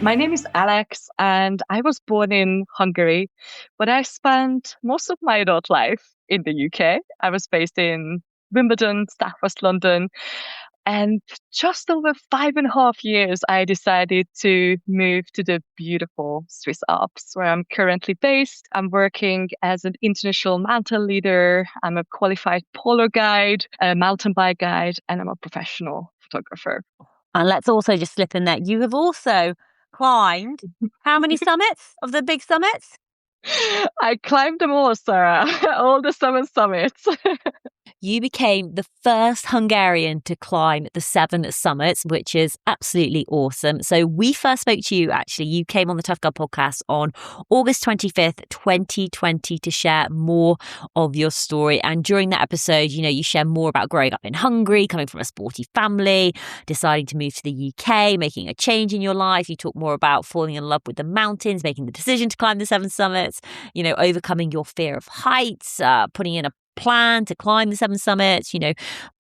My name is Alex, and I was born in Hungary, but I spent most of my adult life in the UK. I was based in Wimbledon, Southwest London, and just over 5.5 years, I decided to move to the beautiful Swiss Alps, where I'm currently based. I'm working as an international mountain leader. I'm a qualified polar guide, a mountain bike guide, and I'm a professional photographer. And let's also just slip in that you have also climbed how many summits of the big summits? I climbed them all, Sarah, all the 7 summits. You became the first Hungarian to climb the 7 summits, which is absolutely awesome. So we first spoke to you, actually, you came on the Tough Girl podcast on August 25th, 2020 to share more of your story. And during that episode, you share more about growing up in Hungary, coming from a sporty family, deciding to move to the UK, making a change in your life. You talk more about falling in love with the mountains, making the decision to climb the 7 summits, overcoming your fear of heights, putting in a plan to climb the 7 summits.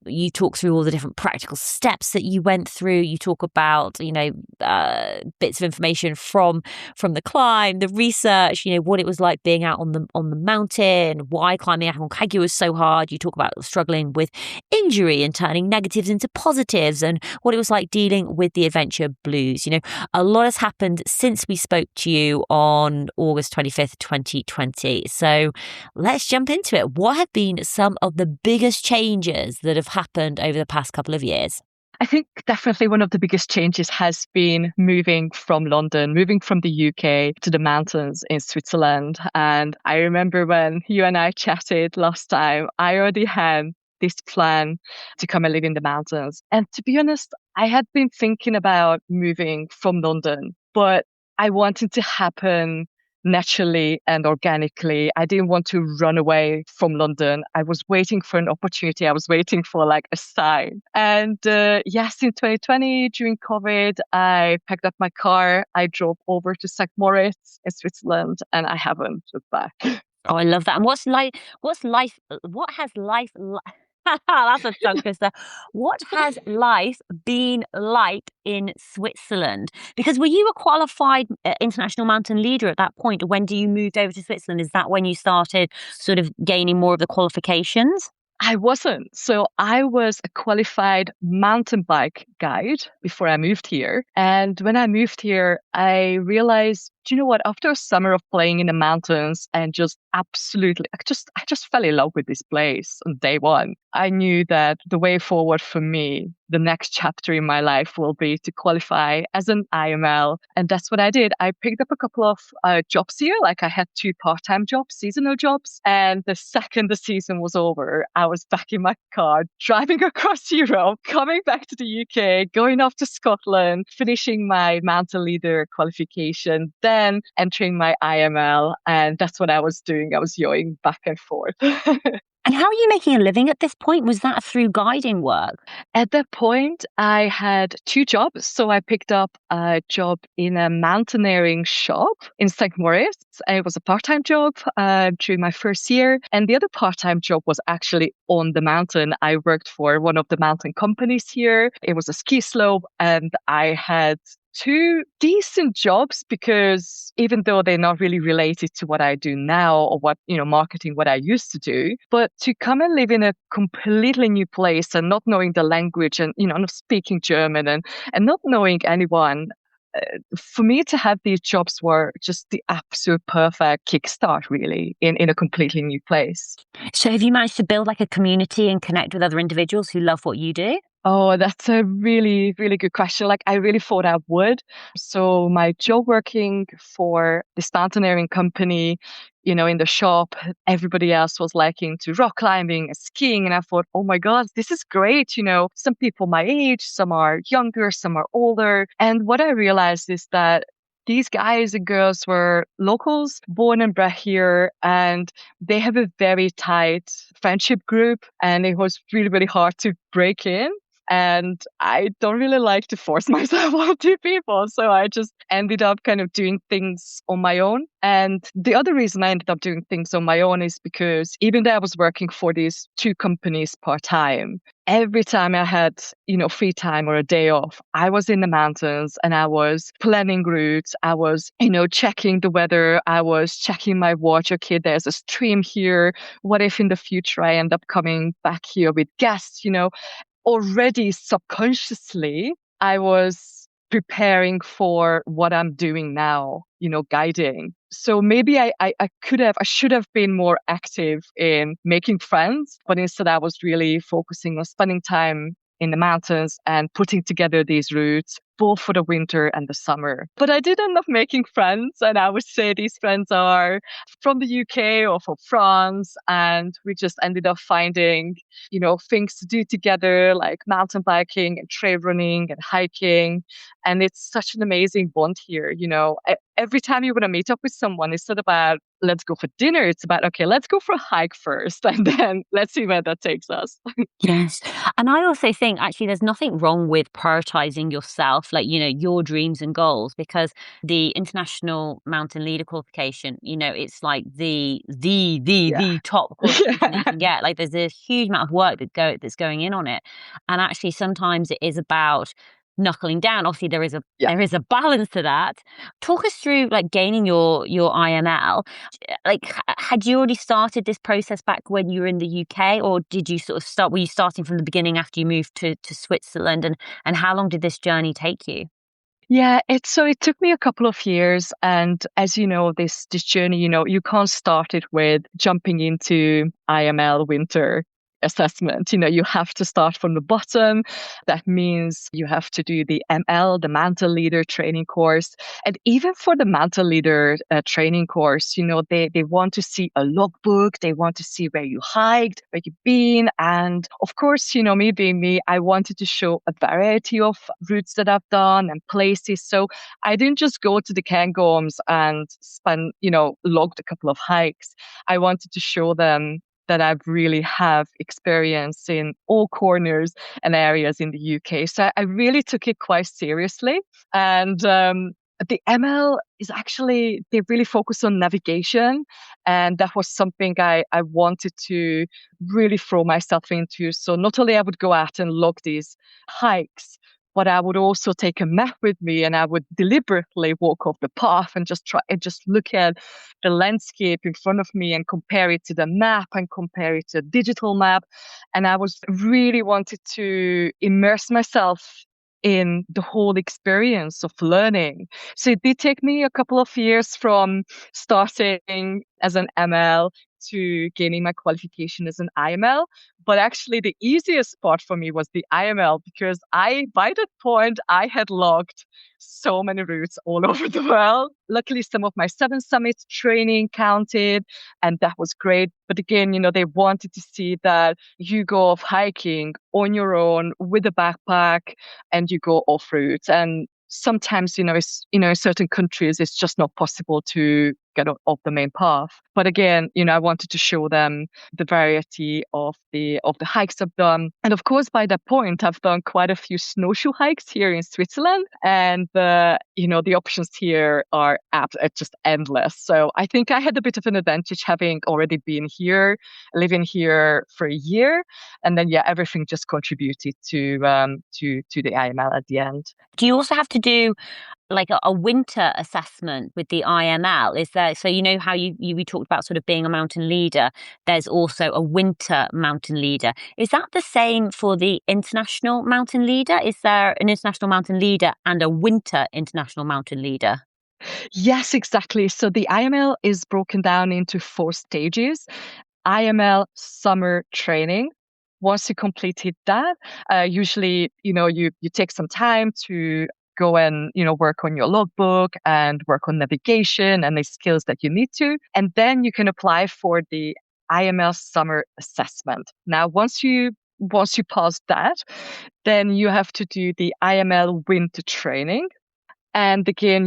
You talk through all the different practical steps that you went through. You talk about bits of information from the climb, the research, what it was like being out on the mountain, why climbing Aconcagua was so hard. You talk about struggling with injury and turning negatives into positives, and what it was like dealing with the adventure blues. A lot has happened since we spoke to you on August 25th, 2020. So let's jump into it. What have been some of the biggest changes that have happened over the past couple of years? I think definitely one of the biggest changes has been moving from London, moving from the UK to the mountains in Switzerland. And I remember when you and I chatted last time, I already had this plan to come and live in the mountains. And to be honest, I had been thinking about moving from London, but I wanted to happen naturally and organically. I didn't want to run away from London. I was waiting for an opportunity. I was waiting for like a sign. And yes, in 2020, during COVID, I packed up my car. I drove over to St. Moritz in Switzerland, and I haven't looked back. Oh, I love that. And what has life that's a tongue twister. What has life been like in Switzerland? Because were you a qualified international mountain leader at that point? When do you moved over to Switzerland? Is that when you started sort of gaining more of the qualifications? I wasn't. So I was a qualified mountain bike guide before I moved here. And when I moved here, I realized, do you know what? After a summer of playing in the mountains and just absolutely, I just fell in love with this place on day one. I knew that the way forward for me, the next chapter in my life will be to qualify as an IML. And that's what I did. I picked up a couple of jobs here. Like I had 2 part-time jobs, seasonal jobs. And the second the season was over, I was back in my car, driving across Europe, coming back to the UK, going off to Scotland, finishing my mountain leader qualification, then entering my IML. And that's what I was doing. I was yoing back and forth. And how are you making a living at this point? Was that through guiding work? At that point, I had 2 jobs. So I picked up a job in a mountaineering shop in St. Moritz. It was a part-time job during my first year. And the other part-time job was actually on the mountain. I worked for one of the mountain companies here. It was a ski slope, and I had 2 decent jobs because even though they're not really related to what I do now or what, marketing, what I used to do, but to come and live in a completely new place and not knowing the language and, not speaking German and not knowing anyone, for me to have these jobs were just the absolute perfect kickstart, really, in a completely new place. So have you managed to build like a community and connect with other individuals who love what you do? Oh, that's a really, really good question. Like, I really thought I would. So my job working for this mountaineering company, in the shop, everybody else was like into rock climbing and skiing. And I thought, oh my God, this is great. Some people my age, some are younger, some are older. And what I realized is that these guys and girls were locals, born and bred here, and they have a very tight friendship group. And it was really, really hard to break in. And I don't really like to force myself onto people. So I just ended up kind of doing things on my own. And the other reason I ended up doing things on my own is because even though I was working for these two companies part time, every time I had, free time or a day off, I was in the mountains and I was planning routes. I was, checking the weather. I was checking my watch. Okay, there's a stream here. What if in the future I end up coming back here with guests, already subconsciously, I was preparing for what I'm doing now, guiding. So maybe I should have been more active in making friends, but instead I was really focusing on spending time in the mountains and putting together these routes, both for the winter and the summer. But I did end up making friends, and I would say these friends are from the UK or from France, and we just ended up finding, things to do together, like mountain biking and trail running and hiking. And it's such an amazing bond here. Every time you want to meet up with someone, it's not about let's go for dinner. It's about, okay, let's go for a hike first and then let's see where that takes us. Yes. And I also think actually there's nothing wrong with prioritizing yourself, like, your dreams and goals, because the International Mountain Leader qualification, it's like Yeah. the top qualification you Yeah. can get. Like there's a huge amount of work that's going in on it. And actually sometimes it is about knuckling down. Obviously Yeah. there is a balance to that. Talk us through like gaining your IML. Like had you already started this process back when you were in the UK, or did you sort of were you starting from the beginning after you moved to Switzerland, and how long did this journey take you? Yeah, it took me a couple of years, and as you know, this journey, you can't start it with jumping into IML winter assessment. You have to start from the bottom. That means you have to do the ML, the Mountain Leader training course. And even for the Mountain Leader training course, they want to see a logbook. They want to see where you hiked, where you've been. And of course, me being me, I wanted to show a variety of routes that I've done and places. So I didn't just go to the Cairngorms and logged a couple of hikes. I wanted to show them that I really have experience in all corners and areas in the UK. So I really took it quite seriously. And the ML is actually, they really focus on navigation. And that was something I wanted to really throw myself into. So not only I would go out and log these hikes, but I would also take a map with me and I would deliberately walk off the path and just try and just look at the landscape in front of me and compare it to the map and compare it to a digital map. And I was really wanted to immerse myself in the whole experience of learning. So it did take me a couple of years from starting as an ML to gaining my qualification as an IML. But actually, the easiest part for me was the IML because by that point, I had logged so many routes all over the world. Luckily, some of my Seven Summits training counted, and that was great. But again, they wanted to see that you go off hiking on your own with a backpack and you go off route. And sometimes, in certain countries, it's just not possible to get off the main path. But again, I wanted to show them the variety of the hikes I've done. And of course, by that point, I've done quite a few snowshoe hikes here in Switzerland. And, the options here are just endless. So I think I had a bit of an advantage having already been here, living here for a year. And then, yeah, everything just contributed to the IML at the end. Do you also have to do like a winter assessment with the IML? Is there, so how we talked about sort of being a mountain leader, there's also a winter mountain leader. Is that the same for the international mountain leader? Is there an international mountain leader and a winter international mountain leader? Yes, exactly. So the IML is broken down into 4 stages. IML summer training. Once you completed that, usually, you take some time to go and, work on your logbook and work on navigation and the skills that you need to. And then you can apply for the IML summer assessment. Now, once you pass that, then you have to do the IML winter training. And again,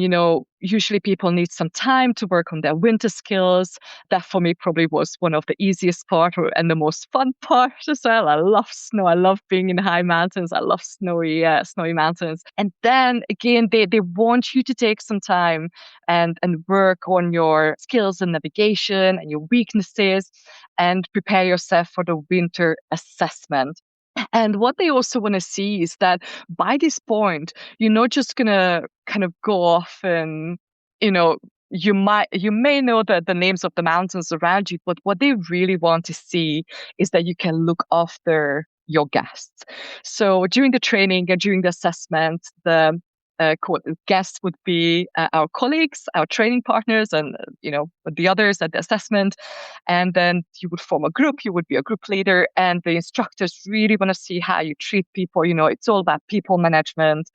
usually people need some time to work on their winter skills. That for me probably was one of the easiest and the most fun part as well. I love snow. I love being in high mountains. I love snowy mountains. And then again, they want you to take some time and work on your skills in navigation and your weaknesses and prepare yourself for the winter assessment. And what they also want to see is that by this point, you're not just going to kind of go off and, you know, you may know the names of the mountains around you, but what they really want to see is that you can look after your guests. So during the training and during the assessment, the guests would be our colleagues, our training partners, and the others at the assessment. And then you would form a group. You would be a group leader, and the instructors really want to see how you treat people. It's all about people management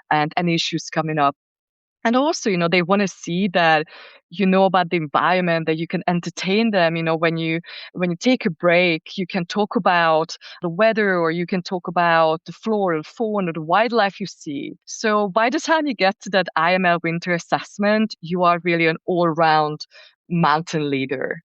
and any issues coming up. And also, they want to see that you know about the environment, that you can entertain them. When you take a break, you can talk about the weather, or you can talk about the flora and fauna, the wildlife you see. So by the time you get to that IML winter assessment, you are really an all-round mountain leader.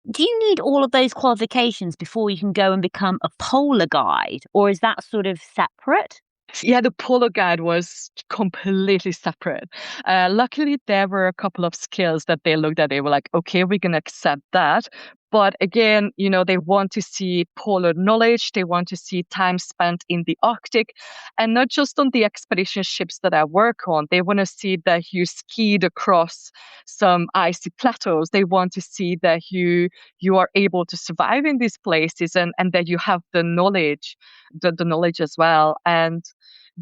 Do you need all of those qualifications before you can go and become a polar guide, or is that sort of separate? Yeah, the polar guide was completely separate. Luckily, there were a couple of skills that they looked at. They were like, okay, we can accept that. But again, they want to see polar knowledge. They want to see time spent in the Arctic, and not just on the expedition ships that I work on. They want to see that you skied across some icy plateaus. They want to see that you are able to survive in these places, and that you have the knowledge, the knowledge as well. And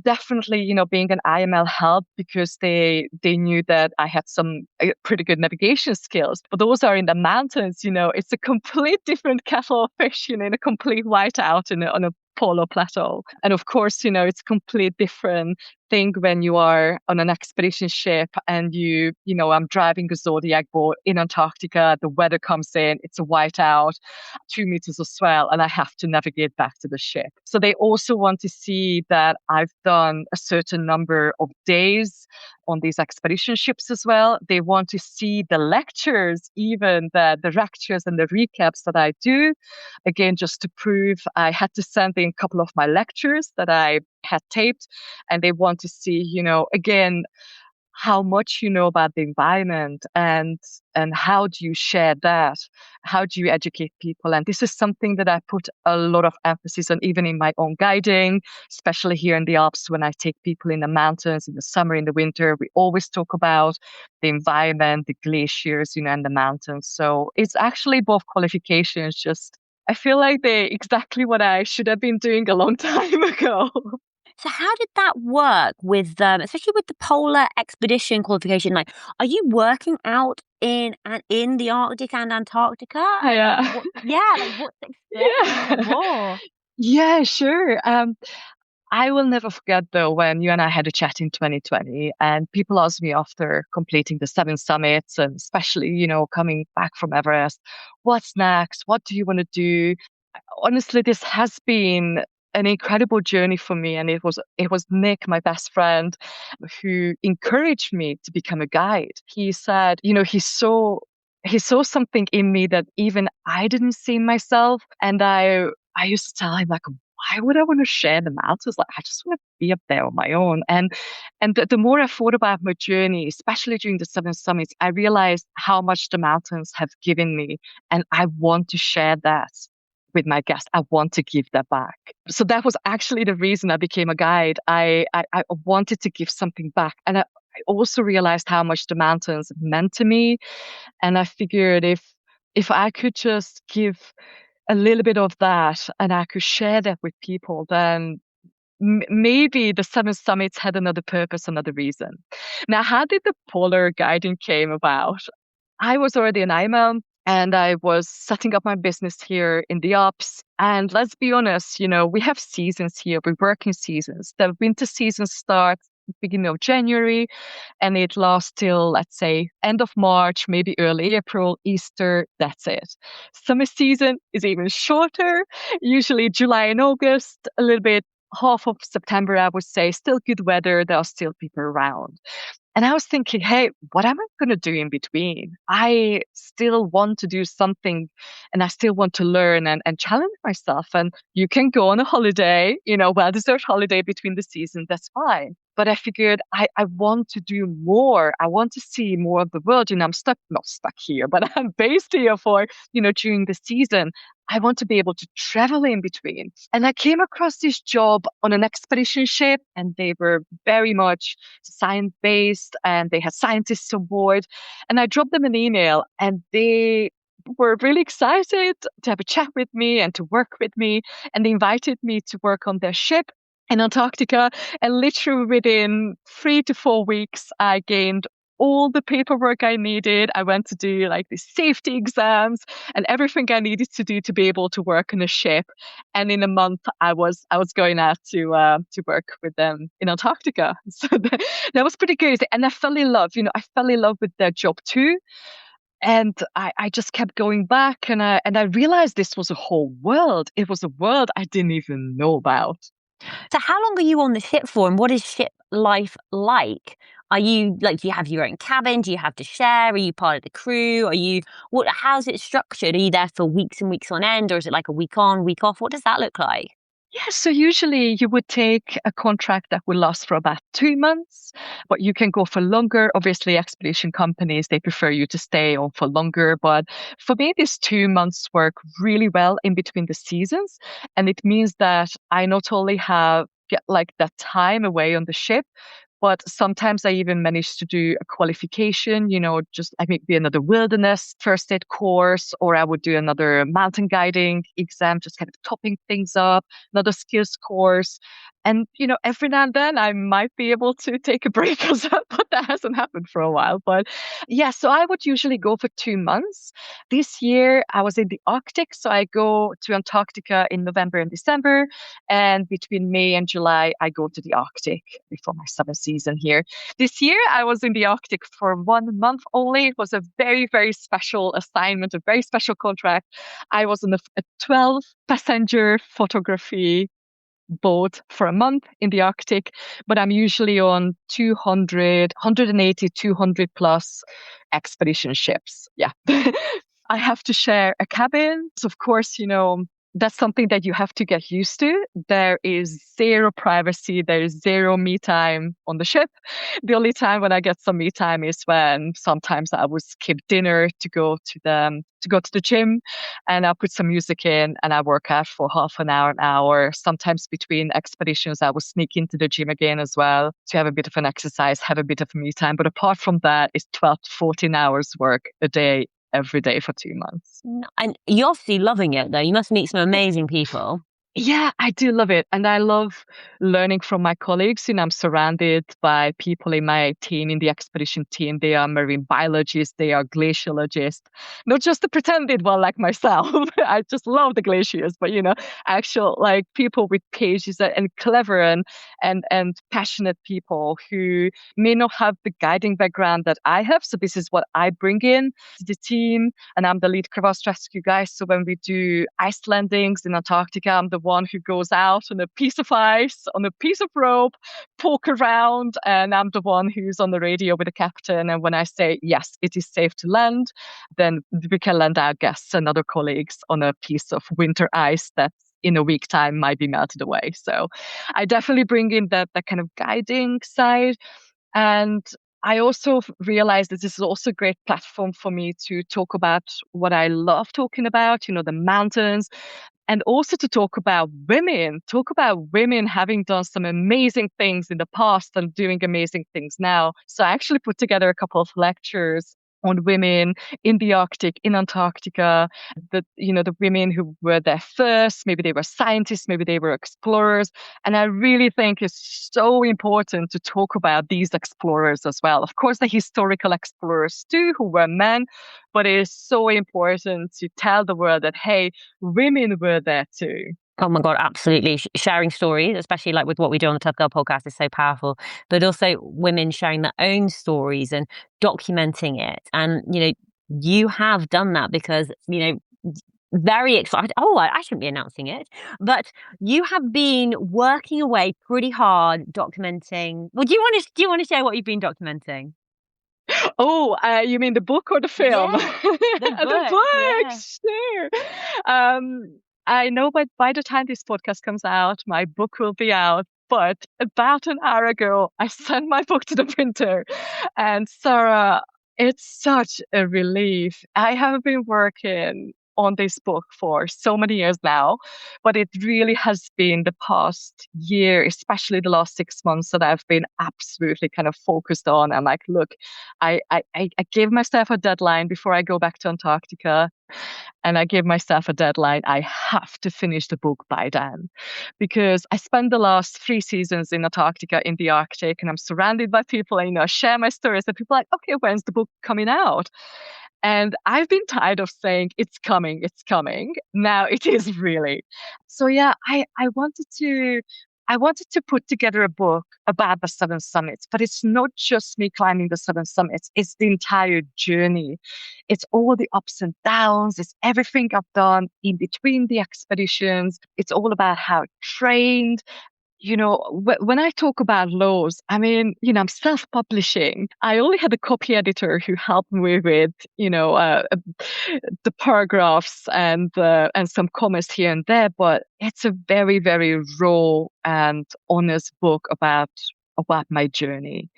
definitely, being an IML helped because they knew that I had some pretty good navigation skills. But those are in the mountains. It's a complete different kettle of fish, in a complete whiteout on a polar plateau. And of course, it's complete different thing when you are on an expedition ship and I'm driving a zodiac boat in Antarctica, the weather comes in, it's a whiteout, 2 meters of swell, and I have to navigate back to the ship. So they also want to see that I've done a certain number of days on these expedition ships as well. They want to see the lectures, even the lectures and the recaps that I do. Again, just to prove, I had to send in a couple of my lectures that I had taped, and they want to see, again, how much you know about the environment and how do you share that? How do you educate people? And this is something that I put a lot of emphasis on, even in my own guiding, especially here in the Alps. When I take people in the mountains, in the summer, in the winter, we always talk about the environment, the glaciers, and the mountains. So it's actually both qualifications. Just I feel like they're exactly what I should have been doing a long time ago. So how did that work with, especially with the polar expedition qualification? Like, are you working out in the Arctic and Antarctica? Yeah. What's Yeah. more? Yeah, sure. I will never forget though when you and I had a chat in 2020 and people asked me after completing the 7 summits and especially, coming back from Everest, what's next? What do you want to do? Honestly, this has been an incredible journey for me. And it was Nick, my best friend, who encouraged me to become a guide. He said, he saw something in me that even I didn't see in myself. And I used to tell him, like, why would I want to share the mountains? Like, I just want to be up there on my own. And the more I thought about my journey, especially during the 7 summits, I realized how much the mountains have given me. And I want to share that with my guests. I want to give that back. So that was actually the reason I became a guide. I wanted to give something back. And I also realized how much the mountains meant to me. And I figured if I could just give a little bit of that and I could share that with people, then maybe the 7 summits had another purpose, another reason. Now, how did the polar guiding came about? I was already an IMO and I was setting up my business here in the Alps. And let's be honest, we have seasons here, we're working seasons. The winter season starts beginning of January and it lasts till, let's say, end of March, maybe early April, Easter, that's it. Summer season is even shorter, usually July and August, a little bit half of September, I would say, still good weather, there are still people around. And I was thinking, hey, what am I going to do in between? I still want to do something and I still want to learn and challenge myself. And you can go on a holiday, well-deserved holiday between the seasons. That's fine. But I figured I want to do more. I want to see more of the world. I'm not stuck here, but I'm based here for, during the season. I want to be able to travel in between. And I came across this job on an expedition ship, and they were very much science based and they had scientists on board. And I dropped them an email, and they were really excited to have a chat with me and to work with me. And they invited me to work on their ship in Antarctica. And literally within 3 to 4 weeks, I gained all the paperwork I needed. I went to do like the safety exams and everything I needed to do to be able to work on a ship. And in a month, I was going out to work with them in Antarctica. So that was pretty good. And I fell in love. I fell in love with their job too. And I just kept going back, and I realized this was a whole world. It was a world I didn't even know about. So how long are you on the ship for, and what is ship life like? Are you like, do you have your own cabin? Do you have to share? Are you part of the crew? How's it structured? Are you there for weeks and weeks on end, or is it like a week on, week off? What does that look like? Yeah, so usually you would take a contract that will last for about 2 months, but you can go for longer. Obviously, expedition companies, they prefer you to stay on for longer. But for me, these 2 months work really well in between the seasons. And it means that I not only get like that time away on the ship, but sometimes I even manage to do a qualification, just like maybe another wilderness first aid course, or I would do another mountain guiding exam, just kind of topping things up, another skills course. And, every now and then I might be able to take a break as well, but that hasn't happened for a while. But yeah, so I would usually go for 2 months. This year I was in the Arctic, so I go to Antarctica in November and December. And between May and July, I go to the Arctic before my summer season here. This year, I was in the Arctic for 1 month only. It was a very, very special assignment, a very special contract. I was on a 12 passenger photography boat for a month in the Arctic, but I'm usually on 200, 180, 200 plus expedition ships. Yeah. I have to share a cabin. So of course, that's something that you have to get used to. There is zero privacy. There is zero me time on the ship. The only time when I get some me time is when sometimes I would skip dinner to go to the gym, and I'll put some music in and I work out for half an hour. Sometimes between expeditions, I will sneak into the gym again as well to have a bit of an exercise, have a bit of me time. But apart from that, it's 12 to 14 hours work a day every day for 2 months. And you're obviously loving it, though. You must meet some amazing people. Yeah, I do love it. And I love learning from my colleagues. I'm surrounded by people in my team, in the expedition team. They are marine biologists, they are glaciologists, not just the pretended one like myself. I just love the glaciers, but actual like people with PhDs and clever and passionate people who may not have the guiding background that I have. So this is what I bring in to the team. And I'm the lead crevasse rescue guy. So when we do ice landings in Antarctica, I'm the one who goes out on a piece of ice, on a piece of rope, poke around, and I'm the one who's on the radio with the captain. And when I say, yes, it is safe to land, then we can land our guests and other colleagues on a piece of winter ice that in a week time might be melted away. So I definitely bring in that kind of guiding side. And I also realized that this is also a great platform for me to talk about what I love talking about, the mountains, and also to talk about women having done some amazing things in the past and doing amazing things now. So I actually put together a couple of lectures on women in the Arctic, in Antarctica, the women who were there first, maybe they were scientists, maybe they were explorers. And I really think it's so important to talk about these explorers as well. Of course, the historical explorers too, who were men, but it is so important to tell the world that, hey, women were there too. Oh my God, absolutely. Sharing stories, especially like with what we do on the Tough Girl podcast, is so powerful. But also women sharing their own stories and documenting it. And, you have done that because, Very excited. Oh, I shouldn't be announcing it, but you have been working away pretty hard documenting. Well, do you want to share what you've been documenting? Oh, you mean the book or the film? Yeah, the The book. book, Yeah. sure. I know by the time this podcast comes out, my book will be out. But about an hour ago, I sent my book to the printer. And Sarah, it's such a relief. I have been working on this book for so many years now, but it really has been the past year, especially the last 6 months, that I've been absolutely kind of focused on. I'm like, look, I gave myself a deadline before I go back to Antarctica. And I gave myself a deadline. I have to finish the book by then because I spent the last 3 seasons in Antarctica in the Arctic and I'm surrounded by people and, I share my stories and people are like, okay, when's the book coming out? And I've been tired of saying it's coming, it's coming. Now it is really. So yeah, I wanted to put together a book about the seven summits, but it's not just me climbing the seven summits. It's the entire journey. It's all the ups and downs. It's everything I've done in between the expeditions. It's all about how I trained. When I talk about laws, I mean, I'm self-publishing. I only had a copy editor who helped me with, the paragraphs and some comments here and there. But it's a very, very raw and honest book about my journey.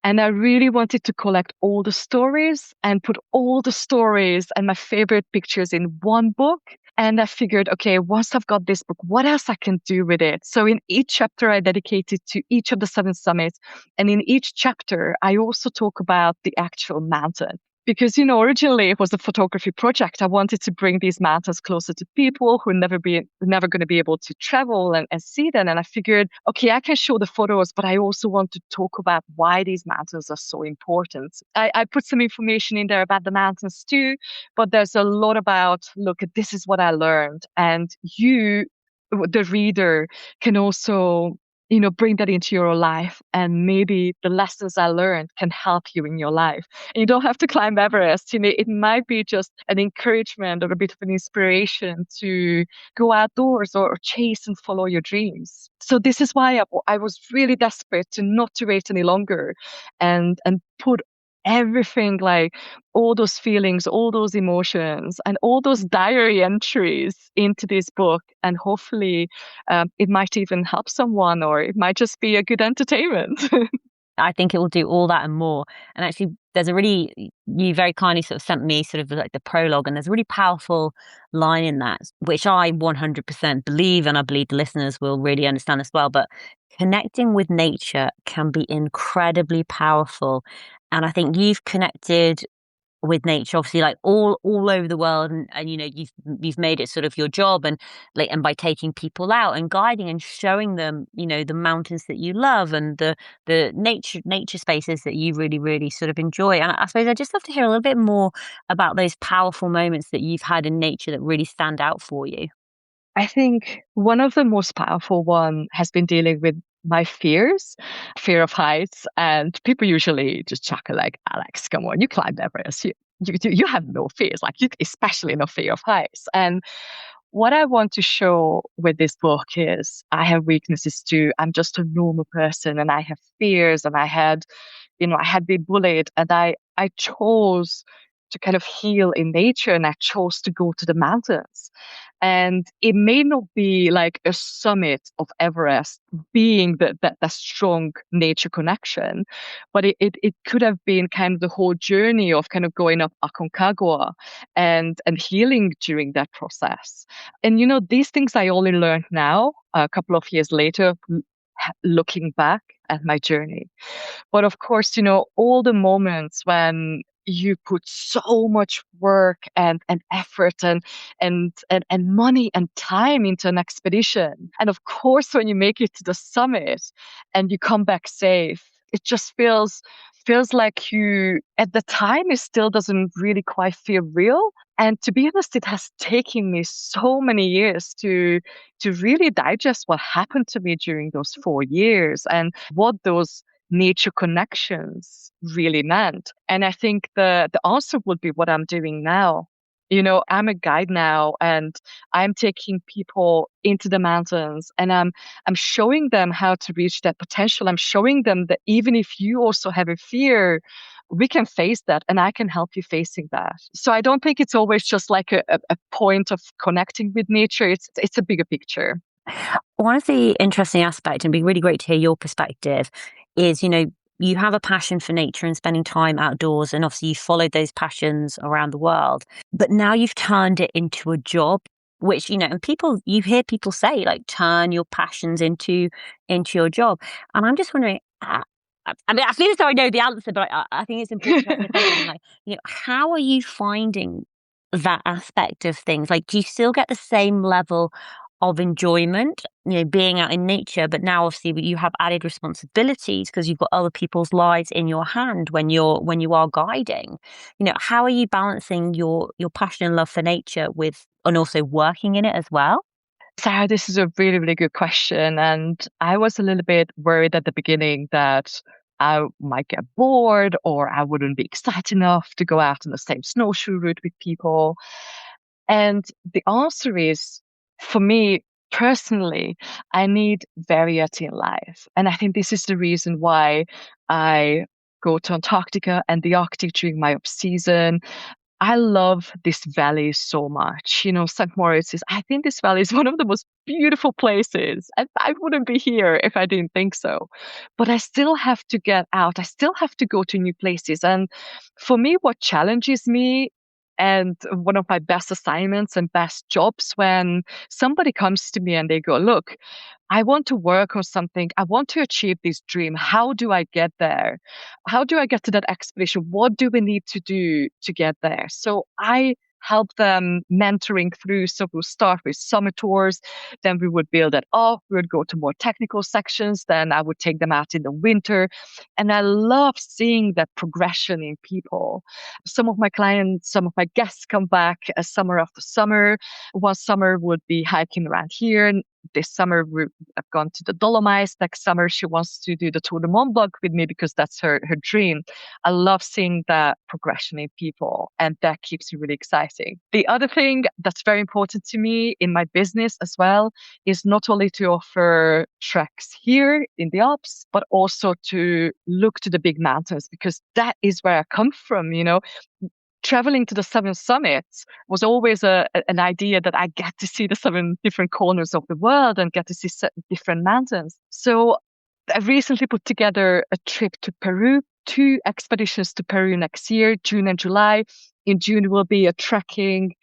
And I really wanted to collect all the stories and put all the stories and my favorite pictures in one book. And I figured, okay, once I've got this book, what else I can do with it? So in each chapter, I dedicated to each of the seven summits. And in each chapter, I also talk about the actual mountain. Because, originally it was a photography project. I wanted to bring these mountains closer to people who never going to be able to travel and see them. And I figured, okay, I can show the photos, but I also want to talk about why these mountains are so important. I put some information in there about the mountains too, but there's a lot about, look, this is what I learned. And you, the reader, can also bring that into your life. And maybe the lessons I learned can help you in your life. And you don't have to climb Everest. It might be just an encouragement or a bit of an inspiration to go outdoors or chase and follow your dreams. So this is why I was really desperate to not to wait any longer and put everything, like all those feelings, all those emotions, and all those diary entries into this book. And hopefully, it might even help someone, or it might just be a good entertainment. I think it will do all that and more. And actually, you very kindly sort of sent me sort of like the prologue, and there's a really powerful line in that, which I 100% believe, and I believe the listeners will really understand as well. But connecting with nature can be incredibly powerful. And I think you've connected with nature, obviously, like all over the world, and you've made it sort of your job, and by taking people out and guiding and showing them the mountains that you love and the nature spaces that you really really sort of enjoy. And I suppose I'd just love to hear a little bit more about those powerful moments that you've had in nature that really stand out for you. I think one of the most powerful one has been dealing with my fear of heights. And people usually just chuckle like, Alex, come on, you climbed Everest. You have no fears, like you, especially no fear of heights. And what I want to show with this book is I have weaknesses too. I'm just a normal person and I have fears and I had been bullied and I chose to kind of heal in nature and I chose to go to the mountains. And it may not be like a summit of Everest being that strong nature connection, but it could have been kind of the whole journey of kind of going up Aconcagua and healing during that process. And these things I only learned now, a couple of years later, looking back at my journey. But of course, all the moments when you put so much work and effort and money and time into an expedition. And of course, when you make it to the summit and you come back safe, it just feels like you at the time it still doesn't really quite feel real. And to be honest, it has taken me so many years to really digest what happened to me during those 4 years and what those nature connections really meant. And I think the answer would be what I'm doing now. I'm a guide now, and I'm taking people into the mountains, and I'm showing them how to reach that potential. I'm showing them that even if you also have a fear, we can face that, and I can help you facing that. So I don't think it's always just like a point of connecting with nature. It's a bigger picture. One of the interesting aspects, and it'd be really great to hear your perspective, is, you have a passion for nature and spending time outdoors, and obviously you followed those passions around the world, but now you've turned it into a job, which, and you hear people say, like, turn your passions into your job. And I'm just wondering, I mean, I feel as though I know the answer, but I think it's important for us to think, like, how are you finding that aspect of things? Like, do you still get the same level of enjoyment, being out in nature, but now obviously you have added responsibilities because you've got other people's lives in your hand when you are guiding. How are you balancing your passion and love for nature with and also working in it as well? Sarah, this is a really, really good question. And I was a little bit worried at the beginning that I might get bored or I wouldn't be excited enough to go out on the same snowshoe route with people. And the answer is, for me personally, I need variety in life. And I think this is the reason why I go to Antarctica and the Arctic during my off season. I love this valley so much. St. Moritz I think this valley is one of the most beautiful places. And I wouldn't be here if I didn't think so. But I still have to get out. I still have to go to new places. And for me, what challenges me and one of my best assignments and best jobs when somebody comes to me and they go, look, I want to work on something. I want to achieve this dream. How do I get there? How do I get to that expedition? What do we need to do to get there? So I help them mentoring through. So we'll start with summer tours, then we would build it up. We would go to more technical sections. Then I would take them out in the winter. And I love seeing that progression in people. Some of my clients, some of my guests come back summer after summer. One summer would be hiking around here. This summer I've gone to the Dolomites. Next summer she wants to do the Tour de Mont Blanc with me because that's her dream. I love seeing that progression in people, and that keeps me really exciting. The other thing that's very important to me in my business as well is not only to offer treks here in the Alps, but also to look to the big mountains, because that is where I come from. Traveling to the seven summits was always an idea that I get to see the seven different corners of the world and get to see different mountains. So I recently put together a trip to Peru, 2 expeditions to Peru next year, June and July. In June will be a trekking,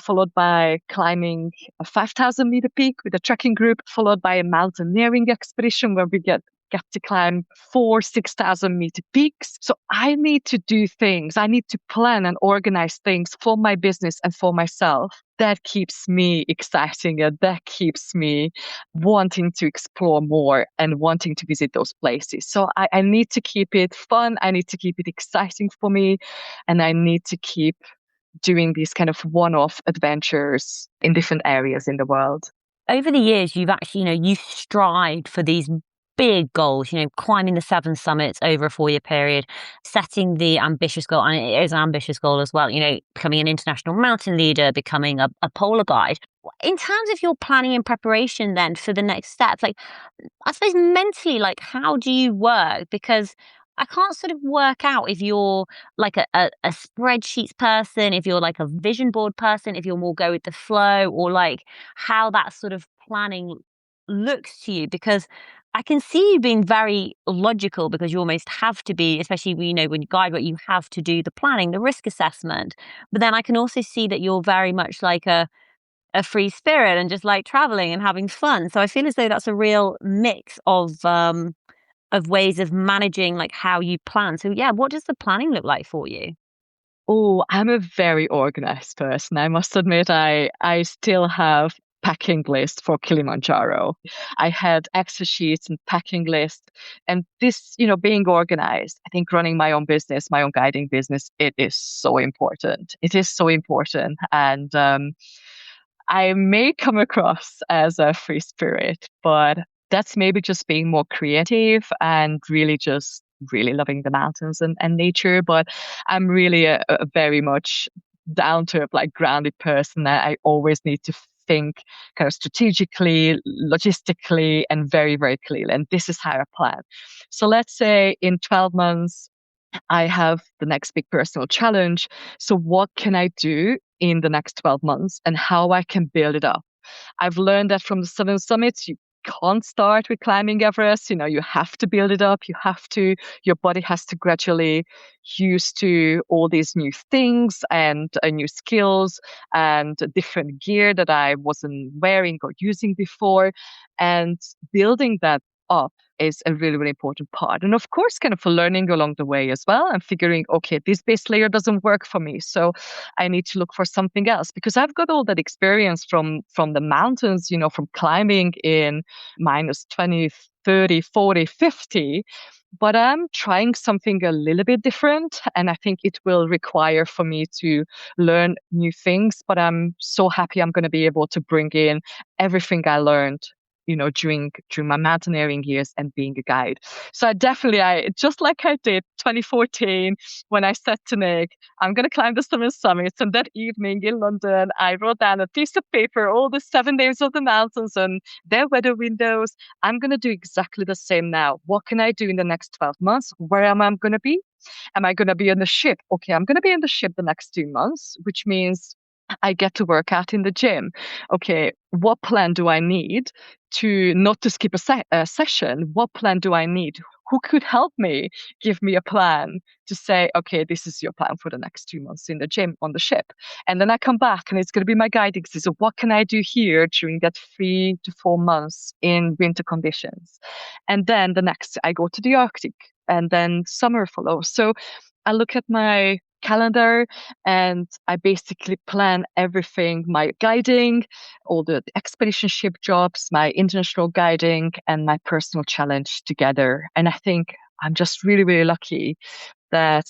followed by climbing a 5,000-meter peak with a trekking group, followed by a mountaineering expedition where we get to climb 6,000-meter peaks. So I need to do things. I need to plan and organize things for my business and for myself. That keeps me exciting, and that keeps me wanting to explore more and wanting to visit those places. So I need to keep it fun. I need to keep it exciting for me. And I need to keep doing these kind of one-off adventures in different areas in the world. Over the years, you've actually, you've strived for these big goals, climbing the 7 summits over a 4-year period, setting the ambitious goal, and it is an ambitious goal as well, becoming an international mountain leader, becoming a polar guide. In terms of your planning and preparation then for the next steps, like, I suppose mentally, like, how do you work? Because I can't sort of work out if you're like a spreadsheets person, if you're like a vision board person, if you're more go with the flow, or like how that sort of planning looks to you. Because I can see you being very logical because you almost have to be, especially, when you guide, what you have to do the planning, the risk assessment. But then I can also see that you're very much like a free spirit and just like traveling and having fun. So I feel as though that's a real mix of ways of managing like how you plan. So yeah, what does the planning look like for you? Oh, I'm a very organized person. I must admit, I still have packing list for Kilimanjaro. I had Excel sheets and packing list. And this, being organized, I think running my own business, my own guiding business, it is so important. It is so important. And I may come across as a free spirit, but that's maybe just being more creative and really just really loving the mountains and nature. But I'm really a very much down to earth, like grounded person. I always need to think kind of strategically, logistically, and very, very clearly. And this is how I plan. So let's say in 12 months, I have the next big personal challenge. So what can I do in the next 12 months and how I can build it up? I've learned that from the Southern Summits, you can't start with climbing Everest. You have to build it up. Your body has to gradually used to all these new things and new skills and different gear that I wasn't wearing or using before. And building that up is a really, really important part. And of course, kind of learning along the way as well and figuring, okay, this base layer doesn't work for me. So I need to look for something else because I've got all that experience from the mountains, from climbing in minus 20, 30, 40, 50. But I'm trying something a little bit different. And I think it will require for me to learn new things. But I'm so happy I'm going to be able to bring in everything I learned during my mountaineering years and being a guide. So I just like I did 2014 when I said to Nick, I'm going to climb the seven summits. And that evening in London, I wrote down a piece of paper, all the 7 days of the mountains and their weather windows. I'm going to do exactly the same now. What can I do in the next 12 months? Where am I going to be? Am I going to be on the ship? Okay, I'm going to be in the ship the next 2 months, which means I get to work out in the gym. Okay, what plan do I need to not to skip a session? What plan do I need? Who could help me? Give me a plan to say, okay, this is your plan for the next 2 months in the gym on the ship. And then I come back and it's going to be my guiding exercise. So what can I do here during that 3 to 4 months in winter conditions? And then the next, I go to the Arctic and then summer follows. So I look at my calendar and I basically plan everything, my guiding, all the expedition ship jobs, my international guiding and my personal challenge together. And I think I'm just really, really lucky that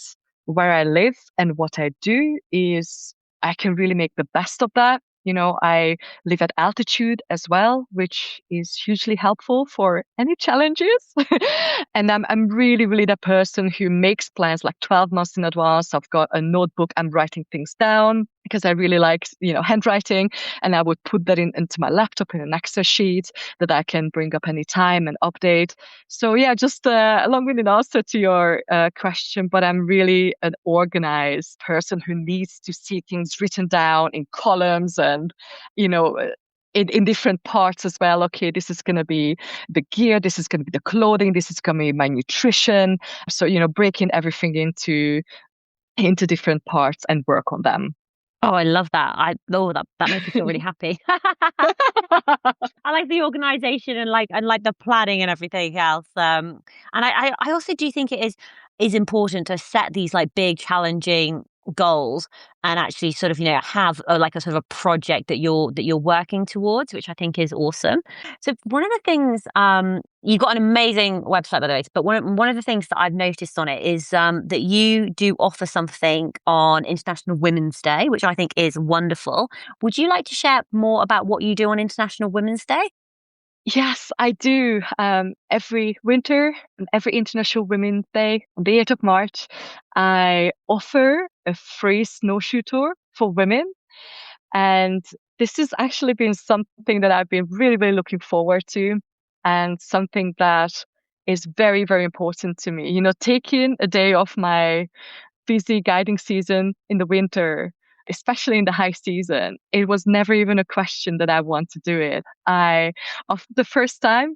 where I live and what I do is I can really make the best of that. I live at altitude as well, which is hugely helpful for any challenges. And I'm really, really the person who makes plans like 12 months in advance. I've got a notebook. I'm writing things down because I really like, handwriting. And I would put that into my laptop in an Excel sheet that I can bring up anytime and update. So yeah, just a long-winded answer to your question, but I'm really an organized person who needs to see things written down in columns and, in different parts as well. Okay, this is going to be the gear, this is going to be the clothing, this is going to be my nutrition. So, breaking everything into different parts and work on them. Oh, I love that. That makes me feel really happy. I like the organization and like the planning and everything else. And I also do think it is important to set these like big challenging goals and actually sort of have a sort of a project that you're working towards, which I think is awesome. So one of the things you've got an amazing website by the way, but one of the things that I've noticed on it is that you do offer something on International Women's Day, which I think is wonderful. Would you like to share more about what you do on International Women's Day? Yes, I do. Every winter and every International Women's Day on the 8th of March, I offer a free snowshoe tour for women. And this has actually been something that I've been really, really looking forward to and something that is very, very important to me. Taking a day off my busy guiding season in the winter, especially in the high season, it was never even a question that I want to do it. Of the first time,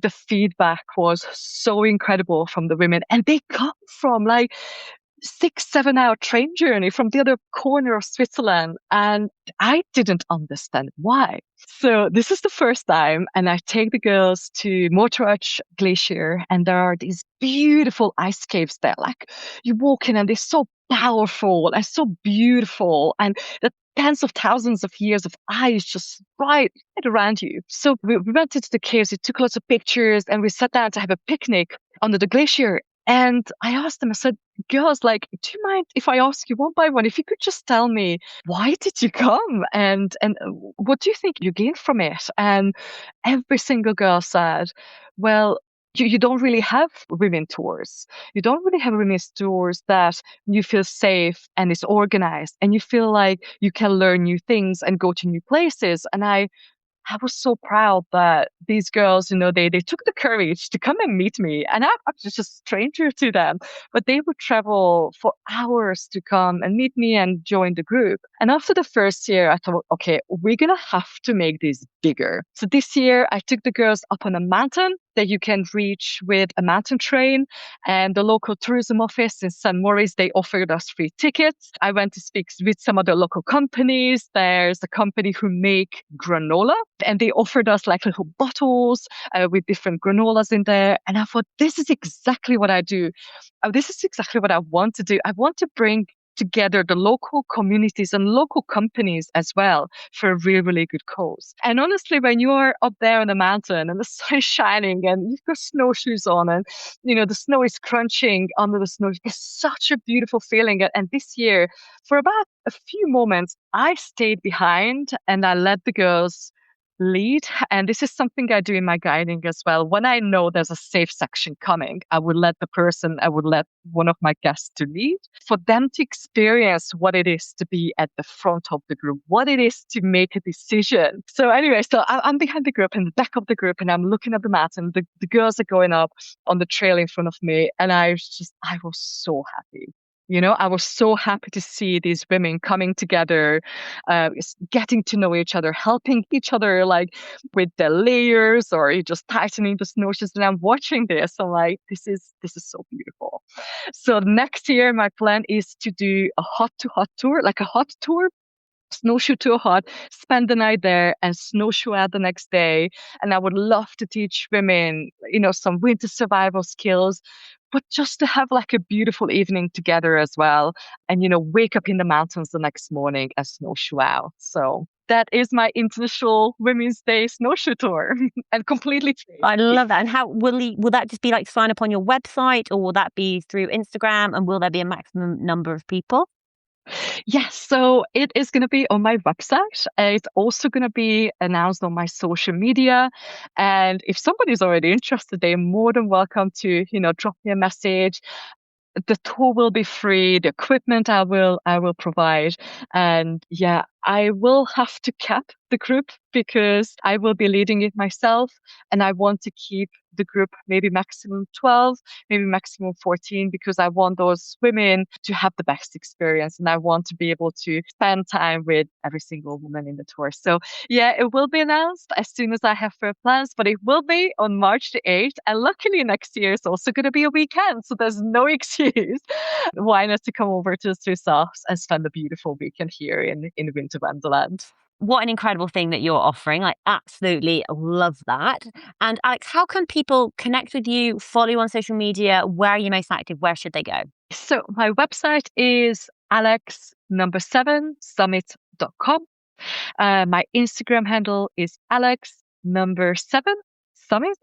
the feedback was so incredible from the women, and they come from like 6-7 hour train journey from the other corner of Switzerland, and I didn't understand why. So this is the first time, and I take the girls to Moritz Glacier, and there are these beautiful ice caves there. Like you walk in, and they're so powerful and so beautiful, and the tens of thousands of years of ice just right around you. So we went into the caves, we took lots of pictures, and we sat down to have a picnic under the glacier. And I asked them, I said, girls, like, do you mind if I ask you one by one, if you could just tell me, why did you come? And what do you think you gained from it? And every single girl said, well, You don't really have women tours. You don't really have women's tours that you feel safe and it's organized and you feel like you can learn new things and go to new places. And I was so proud that these girls, they took the courage to come and meet me. And I'm just a stranger to them, but they would travel for hours to come and meet me and join the group. And after the first year, I thought, okay, we're going to have to make this bigger. So this year, I took the girls up on a mountain that you can reach with a mountain train. And the local tourism office in St. Moritz, they offered us free tickets. I went to speak with some of the local companies. There's a company who make granola, and they offered us like little bottles with different granolas in there. And I thought, this is exactly what I do. This is exactly what I want to do. I want to bring together the local communities and local companies as well for a really, really good cause. And honestly, when you are up there on the mountain and the sun is shining and you've got snowshoes on and, the snow is crunching under the snow, it's such a beautiful feeling. And this year, for about a few moments, I stayed behind and I let the girls lead. And this is something I do in my guiding as well. When I know there's a safe section coming, I would let one of my guests to lead for them to experience what it is to be at the front of the group, what it is to make a decision. So anyway, I'm behind the group in the back of the group and I'm looking at the mountain. The girls are going up on the trail in front of me. And I was so happy. I was so happy to see these women coming together, getting to know each other, helping each other, like with the layers or just tightening the snowshoes. And I'm watching this. I'm like, this is so beautiful. So next year, my plan is to do a hot to hot tour, like a hot tour. Snowshoe to a hut, spend the night there, and snowshoe out the next day. And I would love to teach women, some winter survival skills, but just to have like a beautiful evening together as well. And, wake up in the mountains the next morning and snowshoe out. So that is my International Women's Day snowshoe tour and completely free. I love that. And how will that just be like sign up on your website, or will that be through Instagram? And will there be a maximum number of people? Yes, so it is going to be on my website. It's also going to be announced on my social media. And if somebody's already interested, they're more than welcome to, drop me a message. The tour will be free. The equipment I will provide. And yeah, I will have to cap the group because I will be leading it myself. And I want to keep the group maybe maximum 12, maybe maximum 14, because I want those women to have the best experience. And I want to be able to spend time with every single woman in the tour. So yeah, it will be announced as soon as I have firm plans, but it will be on March the 8th. And luckily next year is also going to be a weekend. So there's no excuse why not to come over to the Swiss Alps and spend a beautiful weekend here in Winter Wonderland. What an incredible thing that you're offering. I absolutely love that. And Alex, how can people connect with you, follow you on social media? Where are you most active? Where should they go? So my website is alex7summit.com. My Instagram handle is alex7summit.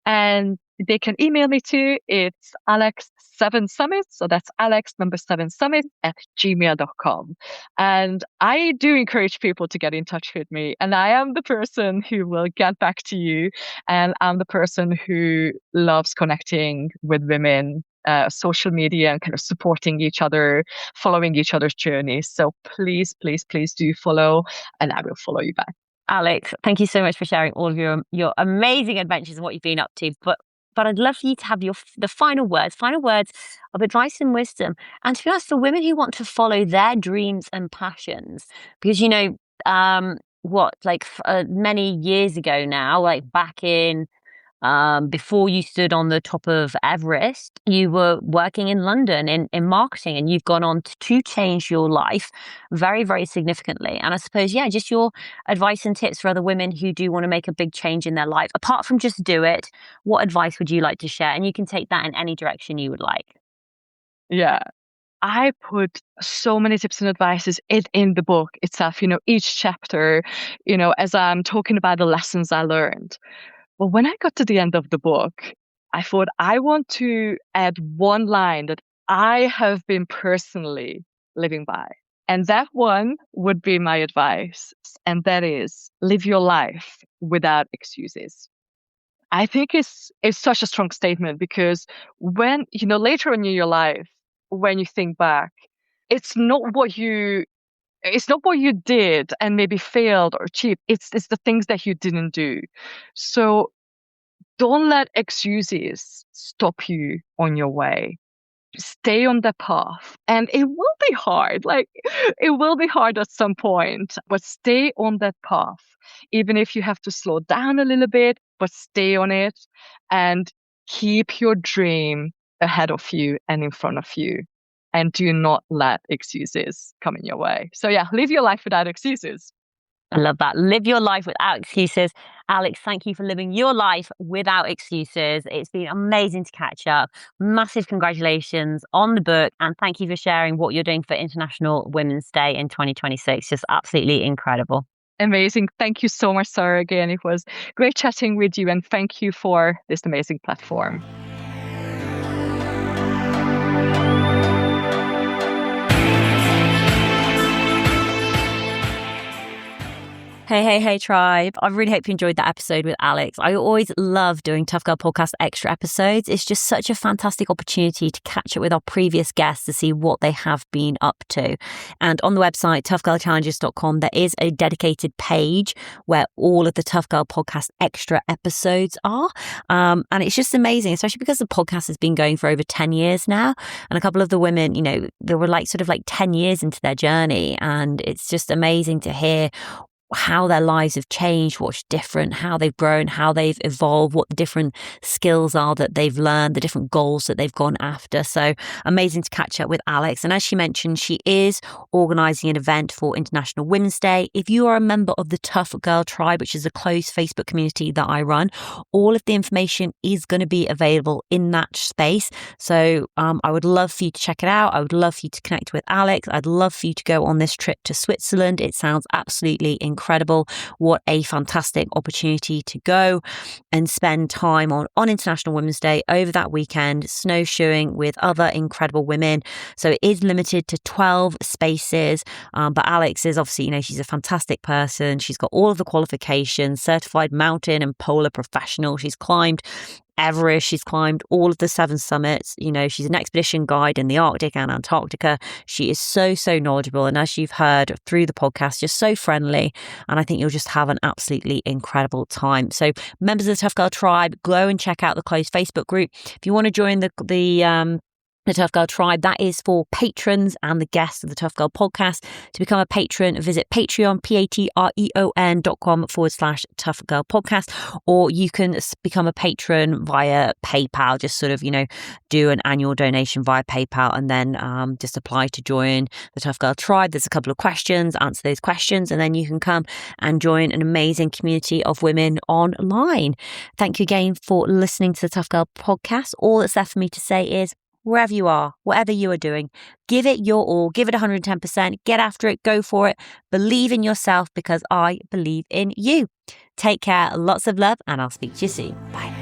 And they can email me too. It's alex7summit. So that's alex7summit at gmail.com. And I do encourage people to get in touch with me. And I am the person who will get back to you. And I'm the person who loves connecting with women, social media, and kind of supporting each other, following each other's journeys. So please, please, please do follow, and I will follow you back. Alex, thank you so much for sharing all of your amazing adventures and what you've been up to. But I'd love for you to have the final words of advice and wisdom. And to be honest, for women who want to follow their dreams and passions, because many years ago now, like back in before you stood on the top of Everest, you were working in London in marketing, and you've gone on to change your life very, very significantly. And I suppose, yeah, just your advice and tips for other women who do want to make a big change in their life. Apart from just do it, what advice would you like to share? And you can take that in any direction you would like. Yeah. I put so many tips and advices in the book itself, each chapter, as I'm talking about the lessons I learned. But when I got to the end of the book, I thought I want to add one line that I have been personally living by. And that one would be my advice. And that is live your life without excuses. I think it's such a strong statement because when, later on in your life, when you think back, it's not what you it's not what you did and maybe failed or achieved. It's the things that you didn't do. So don't let excuses stop you on your way. Stay on the path. And it will be hard. Like, it will be hard at some point, but stay on that path. Even if you have to slow down a little bit, but stay on it and keep your dream ahead of you and in front of you. And do not let excuses come in your way. So, yeah, live your life without excuses. I love that. Live your life without excuses. Alex, thank you for living your life without excuses. It's been amazing to catch up. Massive congratulations on the book. And thank you for sharing what you're doing for International Women's Day in 2026. Just absolutely incredible. Amazing. Thank you so much, Sarah. Again, it was great chatting with you. And thank you for this amazing platform. Hey, tribe. I really hope you enjoyed that episode with Alex. I always love doing Tough Girl Podcast extra episodes. It's just such a fantastic opportunity to catch up with our previous guests to see what they have been up to. And on the website, toughgirlchallenges.com, there is a dedicated page where all of the Tough Girl Podcast extra episodes are. And it's just amazing, especially because the podcast has been going for over 10 years now. And a couple of the women, they were like 10 years into their journey. And it's just amazing to hear how their lives have changed, what's different, how they've grown, how they've evolved, what the different skills are that they've learned, the different goals that they've gone after. So amazing to catch up with Alex. And as she mentioned, she is organising an event for International Women's Day. If you are a member of the Tough Girl Tribe, which is a closed Facebook community that I run, all of the information is going to be available in that space. So I would love for you to check it out. I would love for you to connect with Alex. I'd love for you to go on this trip to Switzerland. It sounds absolutely incredible. What a fantastic opportunity to go and spend time on International Women's Day over that weekend, snowshoeing with other incredible women. So it is limited to 12 spaces. But Alex is obviously, she's a fantastic person. She's got all of the qualifications, certified mountain and polar professional. She's climbed Everest. She's climbed all of the 7 summits. She's an expedition guide in the Arctic and Antarctica. She is so knowledgeable. And as you've heard through the podcast, just so friendly. And I think you'll just have an absolutely incredible time. So members of the Tough Girl Tribe, go and check out the closed Facebook group. If you want to join the Tough Girl Tribe, that is for patrons and the guests of the Tough Girl podcast. To become a patron, visit Patreon, patreon.com/Tough Girl podcast, or you can become a patron via PayPal. Just do an annual donation via PayPal and then just apply to join the Tough Girl Tribe. There's a couple of questions, answer those questions, and then you can come and join an amazing community of women online. Thank you again for listening to the Tough Girl podcast. All that's left for me to say is, wherever you are, whatever you are doing, give it your all, give it 110%, get after it, go for it, believe in yourself because I believe in you. Take care, lots of love, and I'll speak to you soon. Bye.